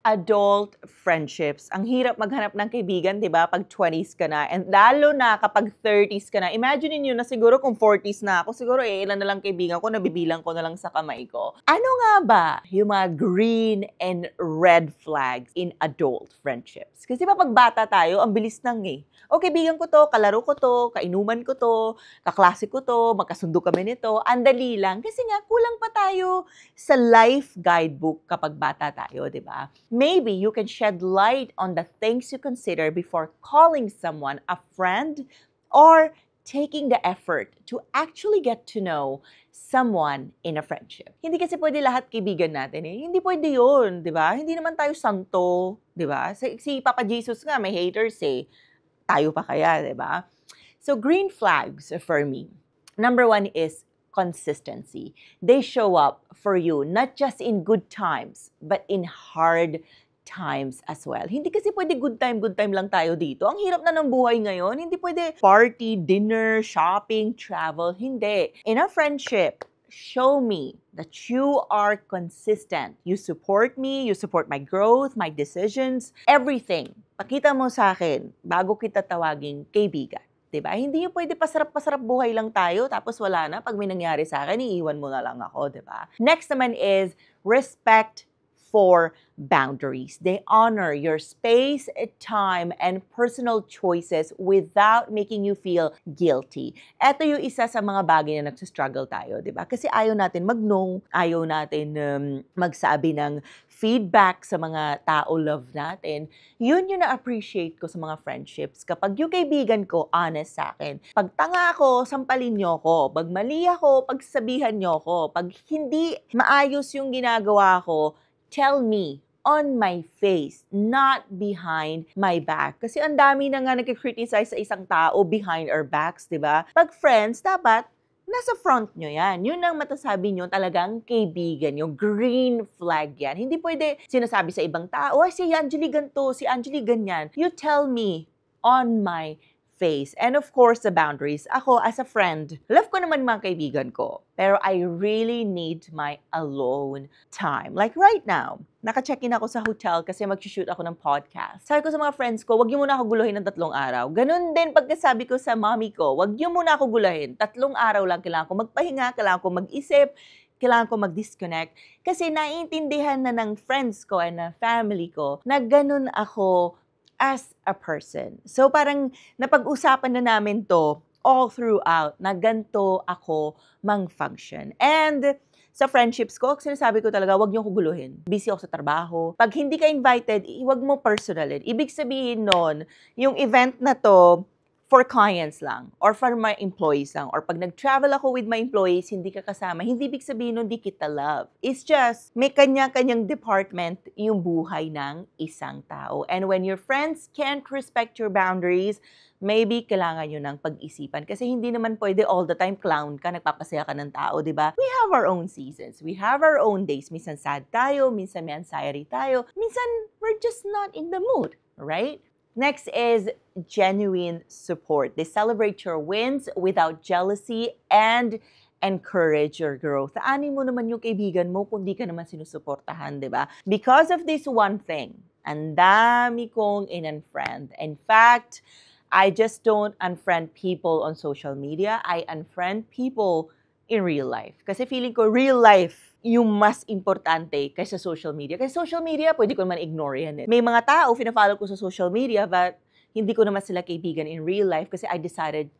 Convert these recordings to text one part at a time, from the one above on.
adult friendships. Ang hirap maghanap ng kaibigan, di ba? Pag 20s ka na. And lalo na kapag 30s ka na. Imagine niyo na siguro kung 40s na ako, siguro ilan na lang kaibigan ko, nabibilang ko na lang sa kamay ko. Ano nga ba yung mga green and red flags in adult friendships? Kasi pag bata tayo, ang bilis nang O, kaibigan ko to, kalaro ko to, kainuman ko to, kaklase ko to, magkasundo kami nito. Ang dali lang. Kasi nga, kulang pa tayo sa life guidebook kapag bata tayo, di ba? Maybe you can shed light on the things you consider before calling someone a friend or taking the effort to actually get to know someone in a friendship. Hindi kasi pwede lahat kaibigan natin Hindi pwede yun, di ba? Hindi naman tayo santo, di ba? Si Papa Jesus nga, may haters Tayo pa kaya, di ba? So, green flags for me. Number 1 is consistency. They show up for you, not just in good times, but in hard times as well. Hindi kasi pwede good time lang tayo dito. Ang hirap na ng buhay ngayon. Hindi pwede party, dinner, shopping, travel. Hindi. In a friendship, show me that you are consistent. You support me, you support my growth, my decisions, everything. Pakita mo sa akin bago kita tawaging kaibigan. Diba? Hindi yung pwede pasarap-pasarap buhay lang tayo, tapos wala na. Pag may nangyari sa akin, iiwan mo na lang ako, diba? Next naman is respect for boundaries. They honor your space, time, and personal choices without making you feel guilty. Ito yung isa sa mga bagay na nagsastruggle tayo, di ba? Kasi ayaw natin mag-no, ayaw natin magsabi ng feedback sa mga tao love natin. Yun yung na-appreciate ko sa mga friendships. Kapag yung kaibigan ko, honest sa akin. Pag tanga ako, sampalin nyo ko. Pag mali ako, pagsabihan nyo ko. Pag hindi maayos yung ginagawa ko, tell me on my face, not behind my back. Kasi ang dami na nga nag-criticize sa isang tao behind our backs, di ba? Pag friends, dapat nasa front nyo yan. Yun ang matasabi nyo talagang kaibigan nyo. Green flag yan. Hindi pwede sinasabi sa ibang tao, si Angeli ganito, si Angeli ganyan. You tell me on my face. And of course, the boundaries. Ako, as a friend, love ko naman mga kaibigan ko. Pero I really need my alone time. Like right now, naka-check-in ako sa hotel kasi mag-shoot ako ng podcast. Sabi ko sa mga friends ko, wag niyo muna ako guluhin ng 3 araw. Ganun din pagkasabi ko sa mommy ko, wag niyo muna ako guluhin. 3 araw lang kailangan ko magpahinga, kailangan ko mag-isip, kailangan ko mag-disconnect. Kasi naiintindihan na ng friends ko and ng family ko na ganun ako as a person. So parang napag-usapan na namin to all throughout na ganito ako mang-function. And sa friendships ko, sinasabi ko talaga, wag niyo ko guluhin. Busy ako sa trabaho. Pag hindi ka invited, wag mo personalin. Ibig sabihin nun, yung event na to, for clients lang, or for my employees lang, or pag nag-travel ako with my employees, hindi ka kasama, hindi ibig sabihin nun, di kita love. It's just, may kanya-kanyang department yung buhay ng isang tao. And when your friends can't respect your boundaries, maybe kailangan nyo ng pag-isipan. Kasi hindi naman pwede all the time clown ka, nagpapasaya ka ng tao, di ba? We have our own seasons. We have our own days. Minsan sad tayo, minsan may anxiety tayo, minsan we're just not in the mood, right? Next is genuine support. They celebrate your wins without jealousy and encourage your growth. Ani mo naman yung kaibigan mo kung di ka naman sinusuportahan, di ba? Because of this one thing, ang dami kong in-unfriend. In fact, I just don't unfriend people on social media. I unfriend people in real life. Kasi feeling ko real life yung mas importante kaysa social media. Kasi social media, pwede ko naman ignore yan. May mga tao, fina-follow ko sa social media, but hindi ko naman sila kaibigan in real life kasi I decided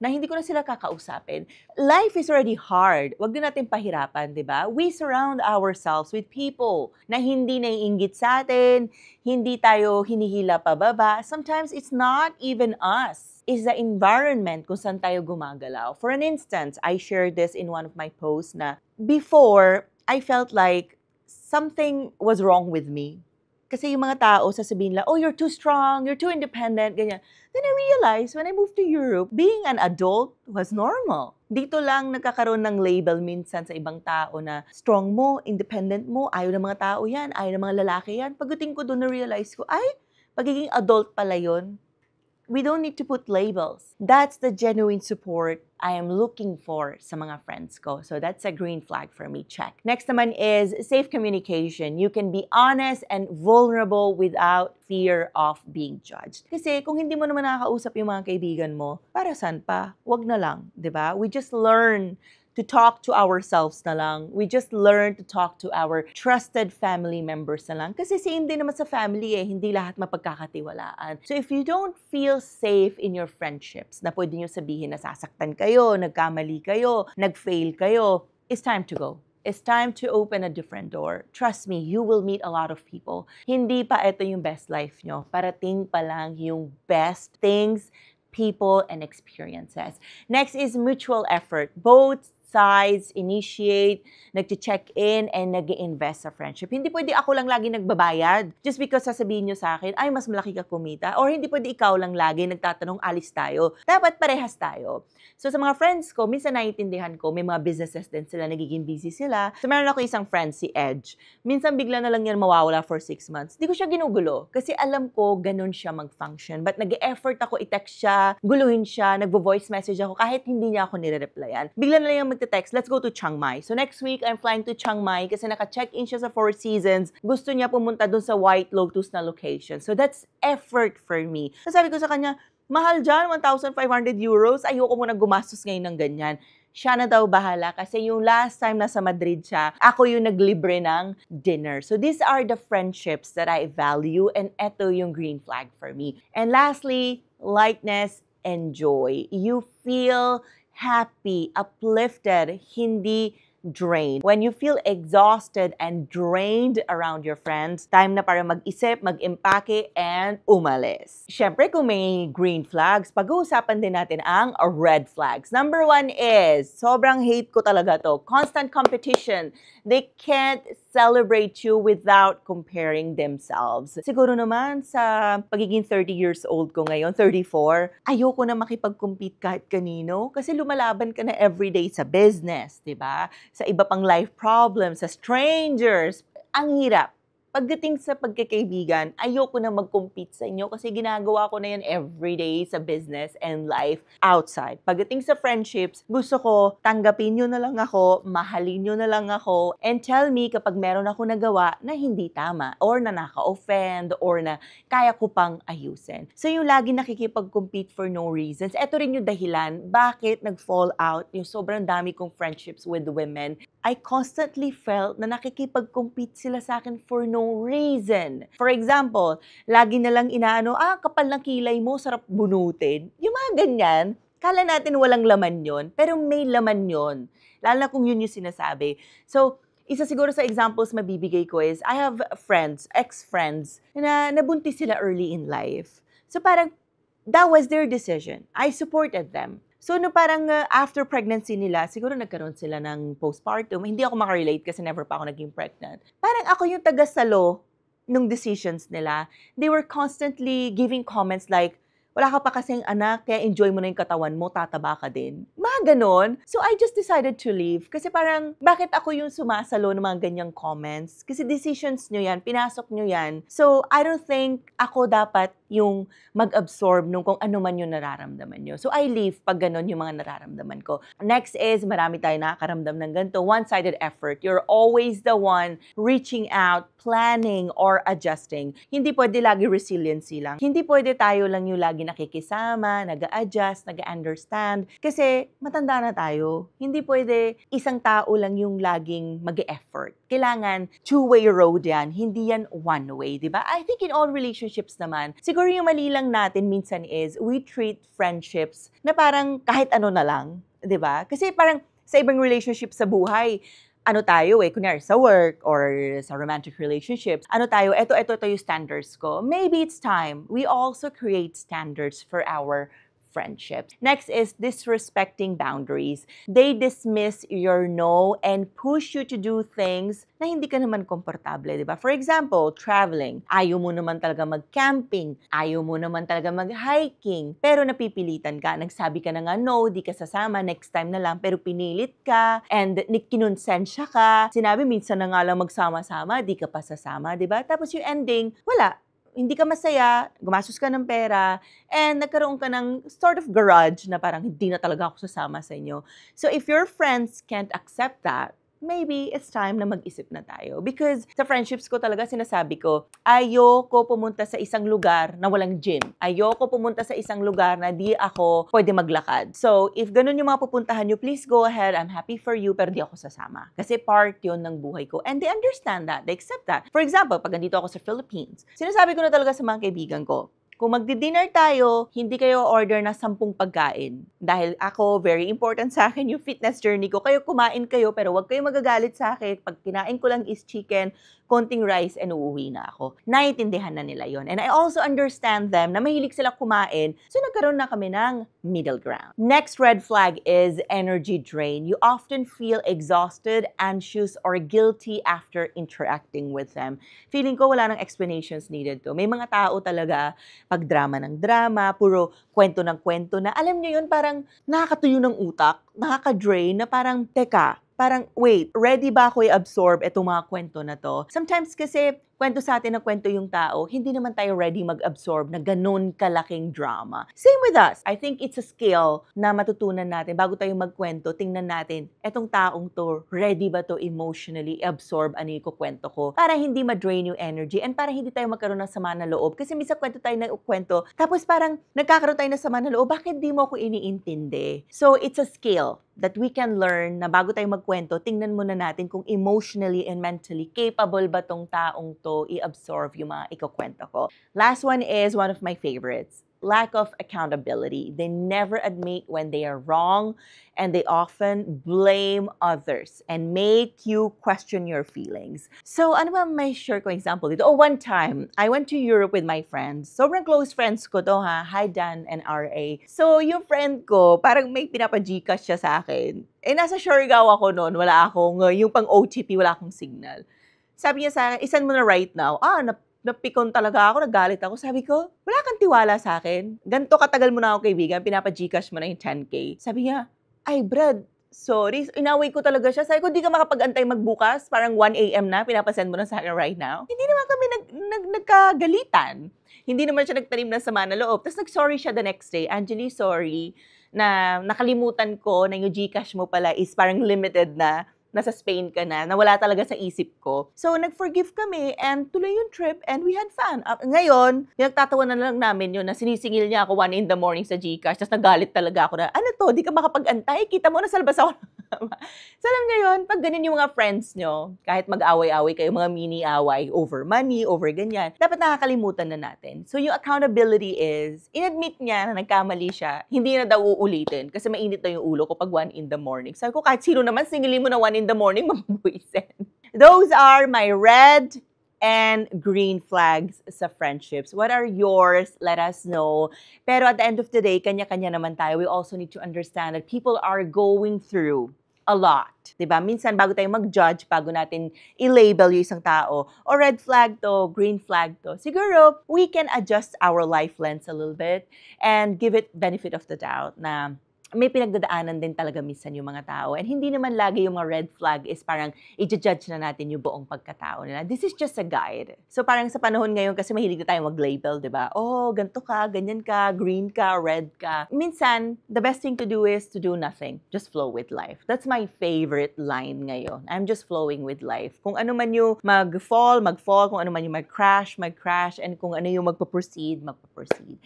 na hindi ko na sila kakausapin. Life is already hard. Huwag din natin pahirapan, di ba? We surround ourselves with people na hindi naiinggit sa atin, hindi tayo hinihila pababa. Sometimes it's not even us. Is the environment kung saan tayo gumagalaw. For an instance, I shared this in one of my posts na before, I felt like something was wrong with me. Kasi yung mga tao sasabihin nila, oh, you're too strong, you're too independent, ganyan. Then I realized when I moved to Europe, being an adult was normal. Dito lang nagkakaroon ng label minsan sa ibang tao na strong mo, independent mo, ayaw ng mga tao yan, ayaw ng mga lalaki yan. Pagdating ko doon na-realize ko, ay, pagiging adult pala yun. We don't need to put labels. That's the genuine support I am looking for sa mga friends ko. So that's a green flag for me. Check. Next naman is safe communication. You can be honest and vulnerable without fear of being judged. Kasi kung hindi mo naman nakakausap yung mga kaibigan mo, para saan pa? Wag na lang, 'di ba? We just learn to talk to ourselves na lang. We just learn to talk to our trusted family members na lang. Kasi same din naman sa family hindi lahat mapagkakatiwalaan. So if you don't feel safe in your friendships, na pwede nyo sabihin na sasaktan kayo, nagkamali kayo, nag-fail kayo, it's time to go. It's time to open a different door. Trust me, you will meet a lot of people. Hindi pa ito yung best life nyo. Parating pa lang yung best things, people, and experiences. Next is mutual effort. Both sides initiate, nag-check-in, and nag-invest sa friendship. Hindi pwede ako lang lagi nagbabayad just because sasabihin nyo sa akin, ay, mas malaki ka kumita. Or hindi pwede ikaw lang lagi nagtatanong, alis tayo. Dapat parehas tayo. So sa mga friends ko, minsan naiintindihan ko, may mga businesses din sila, nagiging busy sila. So meron ako isang friend, si Edge. Minsan bigla na lang yan mawawala for 6 months. Di ko siya ginugulo. Kasi alam ko, ganun siya mag-function. But nag-e-effort ako, i-text siya, guluhin siya, nagvo-voice message ako, kahit hindi niya ako nire-replyan. Bigla na lang yung text, let's go to Chiang Mai. So next week, I'm flying to Chiang Mai kasi naka-check-in siya sa Four Seasons. Gusto niya pumunta dun sa White Lotus na location. So that's effort for me. So sabi ko sa kanya, mahal dyan, 1,500 euros. Ayoko muna gumastos ngayon ng ganyan. Siya na daw bahala kasi yung last time nasa Madrid siya, ako yung naglibre ng dinner. So these are the friendships that I value and eto yung green flag for me. And lastly, lightness and joy. You feel happy, uplifted, hindi drained. When you feel exhausted and drained around your friends, time na para mag-isip, mag-impake, and umalis. Siyempre, kung may green flags, pag-uusapan din natin ang red flags. Number 1 is, sobrang hate ko talaga to, constant competition. They can't celebrate you without comparing themselves. Siguro naman sa pagiging 30 years old ko ngayon, 34, ayoko na makipag-compete kahit kanino kasi lumalaban ka na everyday sa business, di ba? Sa iba pang life problems, sa strangers. Ang hirap. Pagdating sa pagkakaibigan, ayoko na mag-compete sa inyo kasi ginagawa ko na yan everyday sa business and life outside. Pagdating sa friendships, gusto ko tanggapin nyo na lang ako, mahalin nyo na lang ako, and tell me kapag meron ako nagawa na hindi tama or na naka-offend or na kaya ko pang ayusin. So yung lagi nakikipag-compete for no reasons, eto rin yung dahilan bakit nag-fall out yung sobrang dami kong friendships with women. I constantly felt na nakikipag-compete sila sa akin for no reason. For example, lagi na lang inaano, kapal ng kilay mo, sarap bunutin. Yung mga ganyan, kala natin walang laman yon, pero may laman yon. Lalo na kung yun yung sinasabi. So, isa siguro sa examples mabibigay ko is, I have friends, ex-friends, na nabuntis sila early in life. So parang, that was their decision. I supported them. So, no parang after pregnancy nila, siguro nagkaroon sila ng postpartum. Hindi ako makarelate kasi never pa ako naging pregnant. Parang ako yung taga-salo nung decisions nila. They were constantly giving comments like, wala ka pa kasing anak, kaya enjoy mo na yung katawan mo, tataba ka din. Mga ganon. So, I just decided to leave. Kasi parang, bakit ako yung sumasalo ng mga ganyang comments? Kasi decisions nyo yan, pinasok nyo yan. So, I don't think ako dapat yung mag-absorb nung kung ano man yung nararamdaman nyo. So, I leave pag ganon yung mga nararamdaman ko. Next is, marami tayo nakakaramdam ng ganito, one-sided effort. You're always the one reaching out, planning, or adjusting. Hindi pwede lagi resiliency lang. Hindi pwede tayo lang yung lagi nakikisama, nag-a-adjust, nag-understand. Kasi matanda na tayo. Hindi pwede isang tao lang yung laging mag-effort. Kailangan two-way road yan. Hindi yan one-way, di ba? I think in all relationships naman, siguro yung mali lang natin minsan is we treat friendships na parang kahit ano na lang, di ba? Kasi parang sa ibang relationships sa buhay, ano tayo kunyari sa work or sa romantic relationships, ano tayo, ito yung standards ko. Maybe it's time we also create standards for our friendships. Next is disrespecting boundaries. They dismiss your no and push you to do things na hindi ka naman komportable, di ba? For example, traveling. Ayaw mo naman talaga mag-camping. Ayaw mo naman talaga mag-hiking. Pero napipilitan ka. Nagsabi ka na nga, no, di ka sasama. Next time na lang. Pero pinilit ka. And kinonsensya ka. Sinabi, minsan na nga lang magsama-sama. Di ka pa sasama, di ba? Tapos yung ending, wala. hindi ka masaya, gumastos ka ng pera, and nagkaroon ka ng sort of garage na parang hindi na talaga ako sasama sa inyo. So if your friends can't accept that, maybe it's time na mag-isip na tayo. Because sa friendships ko talaga sinasabi ko, ayoko pumunta sa isang lugar na walang gym. Ayoko pumunta sa isang lugar na di ako pwede maglakad. So, if ganun yung mga pupuntahan nyo, please go ahead. I'm happy for you, pero di ako sasama. Kasi part yun ng buhay ko. And they understand that. They accept that. For example, pag nandito ako sa Philippines, sinasabi ko na talaga sa mga kaibigan ko, kung magdi-dinner tayo, hindi kayo order na 10 pagkain. Dahil ako, very important sa akin yung fitness journey ko. Kayo kumain kayo, pero huwag kayo magagalit sa akin. Pag kinain ko lang is chicken, konting rice, and uuwi na ako. Naiintindihan na nila yon. And I also understand them na mahilig sila kumain, so nagkaroon na kami ng middle ground. Next red flag is energy drain. You often feel exhausted, anxious, or guilty after interacting with them. Feeling ko wala nang explanations needed to. May mga tao talaga, pag drama ng drama, puro kwento ng kwento na, alam niyo yun, parang nakakatuyo ng utak, nakaka-drain, na parang, teka, parang, wait, ready ba ako i-absorb itong mga kwento na to? Sometimes kasi, kwento sa atin na kwento yung tao, hindi naman tayo ready mag-absorb na ganun kalaking drama. Same with us. I think it's a skill na matutunan natin. Bago tayo magkwento, tingnan natin, etong taong to, ready ba to emotionally absorb ano yung kukwento ko? Para hindi ma-drain yung energy and para hindi tayo magkaroon ng sama na loob. Kasi misa kwento tayo ng kwento, tapos parang nagkakaroon tayo ng sama na loob, bakit di mo ako iniintindi? So, it's a skill that we can learn na bago tayo magkwento, tingnan muna natin kung emotionally and mentally capable ba tong taong to i-absorb yung mga ikukwento ko. Last one is one of my favorites. Lack of accountability. They never admit when they are wrong, and they often blame others and make you question your feelings. So, ano ba may share ko example dito? Oh, one time, I went to Europe with my friends. Sobrang close friends ko to ha. Hi, Dan and RA. So, yung friend ko, parang may pinapa-Gcash siya sa akin. Eh, nasa Siargao ako noon. Wala akong, yung pang OTP, wala akong signal. Sabi niya sa akin, isan mo na right now. Napikon talaga ako, nagalit ako. Sabi ko, wala kang tiwala sa akin. Ganto katagal mo na ako kaibigan, pinapa-Gcash mo na yung 10K. Sabi niya, ay Brad, sorry. Inaway ko talaga siya. Sabi ko, di ka makapag-antay magbukas. Parang 1 a.m. na, pinapasend mo na sa akin right now. Hindi naman kami nagkagalitan. Hindi naman siya nagtanim ng sama na loob. Tapos nag-sorry siya the next day. Angeli, sorry na nakalimutan ko na yung Gcash mo pala is parang limited na. Nasa Spain ka na, nawala talaga sa isip ko. So, nag-forgive kami and tuloy yung trip and we had fun. Ngayon, pinagtatawa na lang namin yun na sinisingil niya ako 1 in the morning sa Gcash, tapos nagalit talaga ako na, ano to, di ka makapag-antay, kita mo, nasa labas ako. So, alam niyo yun, pag ganun yung mga friends nyo, kahit mag-away-away kayo, mga mini-away over money, over ganyan, dapat nakakalimutan na natin. So, yung accountability is, in-admit niya na nagkamali siya, hindi na daw uulitin kasi mainit na yung ulo ko pag 1 in the morning. Sabi ko, kahit sino naman, singilin mo na 1 in the morning, mabubuisin. Those are my red and green flags sa friendships. What are yours? Let us know. Pero at the end of the day, kanya-kanya naman tayo. We also need to understand that people are going through a lot. Diba? Minsan, bago tayo mag-judge, bago natin i-label yung isang tao, o red flag to, green flag to, siguro, we can adjust our life lens a little bit and give it benefit of the doubt na may pinagdadaanan din talaga minsan yung mga tao. And hindi naman lagi yung mga red flag is parang i-judge na natin yung buong pagkatao nila. This is just a guide. So parang sa panahon ngayon, kasi mahilig na tayong mag-label, di ba? Oh, ganito ka, ganyan ka, green ka, red ka. Minsan, the best thing to do is to do nothing. Just flow with life. That's my favorite line ngayon. I'm just flowing with life. Kung ano man yung mag-fall. Kung ano man yung mag-crash. And kung ano yung magpa-proceed.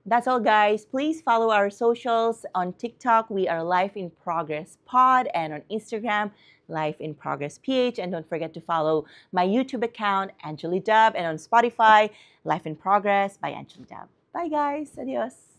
That's all, guys. Please follow our socials on TikTok. We are Life in Progress Pod, and on Instagram, Life in Progress PH. And don't forget to follow my YouTube account, Angeli Dub, and on Spotify, Life in Progress by Angeli Dub. Bye, guys. Adios.